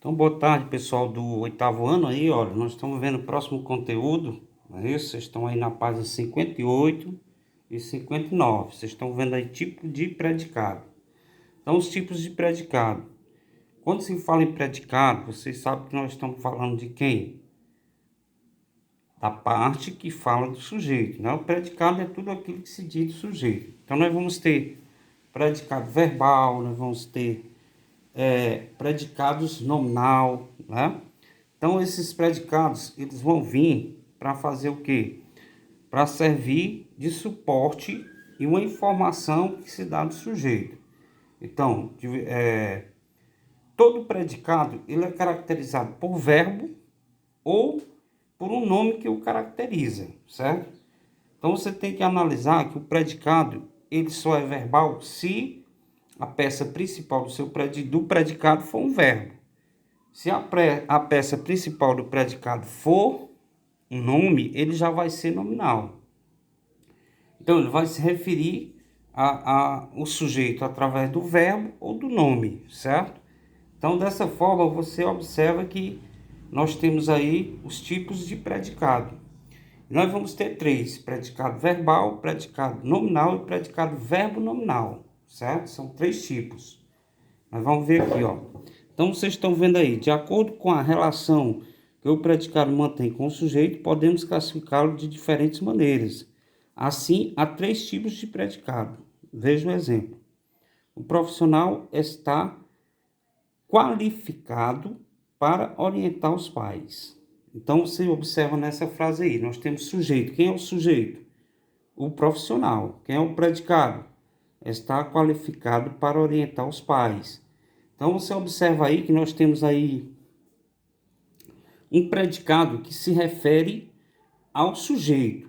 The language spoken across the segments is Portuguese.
Então, boa tarde, pessoal do oitavo ano aí, olha, nós estamos vendo o próximo conteúdo, não é isso? Vocês estão aí na página 58 e 59, vocês estão vendo aí tipo de predicado. Então, os tipos de predicado. Quando se fala em predicado, vocês sabem que nós estamos falando de quem? Da parte que fala do sujeito, né? O predicado é tudo aquilo que se diz do sujeito. Então, nós vamos ter predicado verbal, nós vamos ter predicados nominal, né? Então, esses predicados, eles vão vir para fazer o quê? Para servir de suporte e uma informação que se dá do sujeito. Então, todo predicado, ele é caracterizado por verbo ou por um nome que o caracteriza, certo? Então, você tem que analisar que o predicado, ele só é verbal se a peça principal do predicado for um verbo. Se a peça principal do predicado for um nome, ele já vai ser nominal. Então, ele vai se referir ao sujeito através do verbo ou do nome, certo? Então, dessa forma, você observa que nós temos aí os tipos de predicado. Nós vamos ter três: predicado verbal, predicado nominal e predicado verbo nominal, certo? São três tipos. Nós vamos ver aqui, ó. Então, vocês estão vendo aí, de acordo com a relação que o predicado mantém com o sujeito, podemos classificá-lo de diferentes maneiras. Assim, há três tipos de predicado. Veja um exemplo. O profissional está qualificado para orientar os pais. Então, você observa nessa frase aí, nós temos sujeito. Quem é o sujeito? O profissional. Quem é o predicado? Está qualificado para orientar os pais. Então, você observa aí que nós temos aí um predicado que se refere ao sujeito.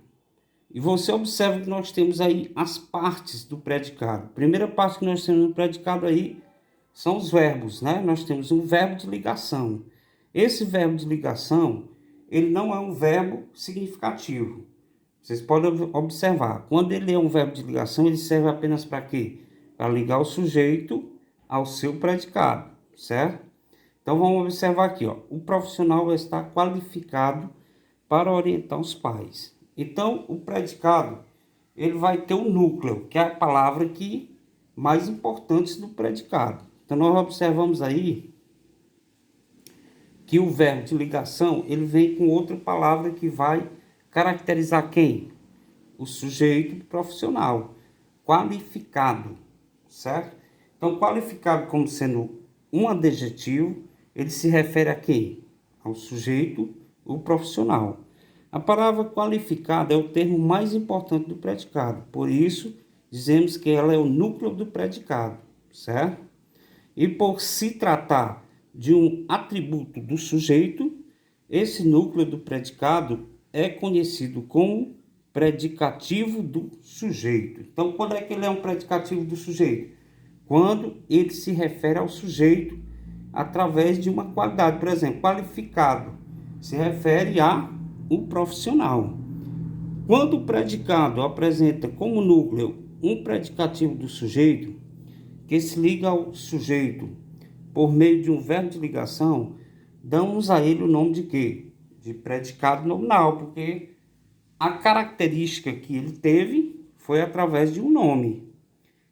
E você observa que nós temos aí as partes do predicado. A primeira parte que nós temos no predicado aí são os verbos, né? Nós temos um verbo de ligação. Esse verbo de ligação, ele não é um verbo significativo. Vocês podem observar, quando ele é um verbo de ligação, ele serve apenas para quê? Para ligar o sujeito ao seu predicado, certo? Então, vamos observar aqui, ó. O profissional está qualificado para orientar os pais. Então, o predicado, ele vai ter um núcleo, que é a palavra que mais importante do predicado. Então, nós observamos aí que o verbo de ligação, ele vem com outra palavra que vai caracterizar quem? O sujeito profissional, qualificado, certo? Então, qualificado como sendo um adjetivo, ele se refere a quem? Ao sujeito, o profissional. A palavra qualificado é o termo mais importante do predicado, por isso dizemos que ela é o núcleo do predicado, certo? E por se tratar de um atributo do sujeito, esse núcleo do predicado é conhecido como predicativo do sujeito. Então, quando é que ele é um predicativo do sujeito? Quando ele se refere ao sujeito através de uma qualidade. Por exemplo, qualificado se refere a um profissional. Quando o predicado apresenta como núcleo um predicativo do sujeito, que se liga ao sujeito por meio de um verbo de ligação, damos a ele o nome de quê? De predicado nominal, porque a característica que ele teve foi através de um nome.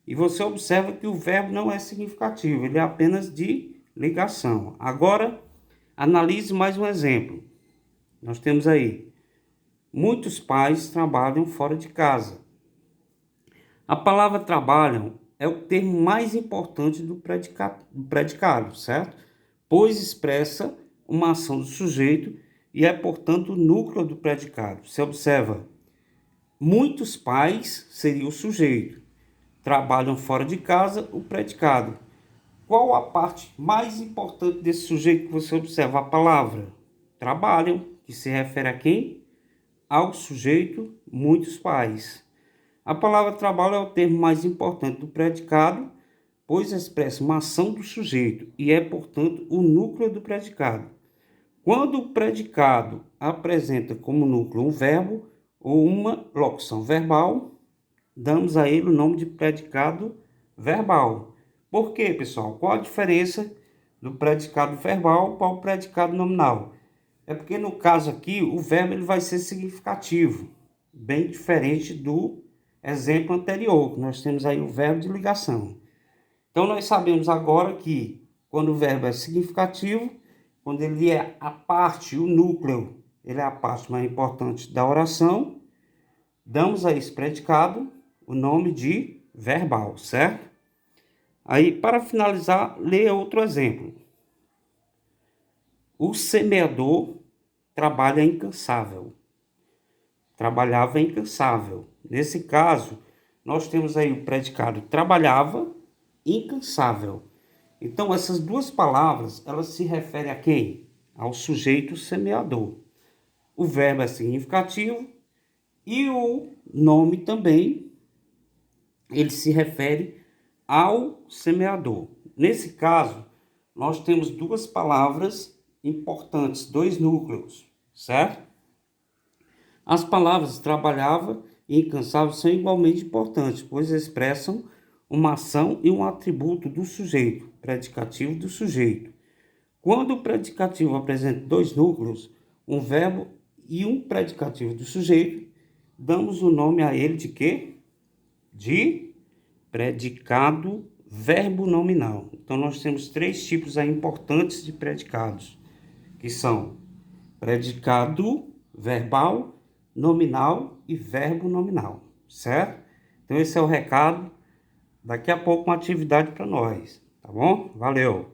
E você observa que o verbo não é significativo, ele é apenas de ligação. Agora, analise mais um exemplo. Nós temos aí, muitos pais trabalham fora de casa. A palavra trabalham é o termo mais importante do predicado, certo? Pois expressa uma ação do sujeito e é, portanto, o núcleo do predicado. Você observa, muitos pais seria o sujeito, trabalham fora de casa, o predicado. Qual a parte mais importante desse sujeito que você observa? A palavra trabalham, que se refere a quem? Ao sujeito, muitos pais. A palavra trabalho é o termo mais importante do predicado, pois expressa uma ação do sujeito e é, portanto, o núcleo do predicado. Quando o predicado apresenta como núcleo um verbo ou uma locução verbal, damos a ele o nome de predicado verbal. Por quê, pessoal? Qual a diferença do predicado verbal para o predicado nominal. É porque no caso aqui o verbo ele vai ser significativo, bem diferente do exemplo anterior, que nós temos aí o verbo de ligação. Então nós sabemos agora que quando o verbo é significativo, quando ele é a parte, o núcleo, ele é a parte mais importante da oração, damos a esse predicado o nome de verbal, certo? Aí, para finalizar, leia outro exemplo. O semeador trabalha incansável. Trabalhava incansável. Nesse caso, nós temos aí o predicado trabalhava incansável. Então, essas duas palavras, elas se referem a quem? Ao sujeito semeador. O verbo é significativo e o nome também, ele se refere ao semeador. Nesse caso, nós temos duas palavras importantes, dois núcleos, certo? As palavras trabalhava e incansável são igualmente importantes, pois expressam uma ação e um atributo do sujeito, predicativo do sujeito. Quando o predicativo apresenta dois núcleos, um verbo e um predicativo do sujeito, damos o nome a ele de quê? De predicado verbo nominal. Então, nós temos três tipos aí importantes de predicados, que são predicado verbal, nominal e verbo nominal, certo? Então, esse é o recado. Daqui a pouco uma atividade para nós, tá bom? Valeu!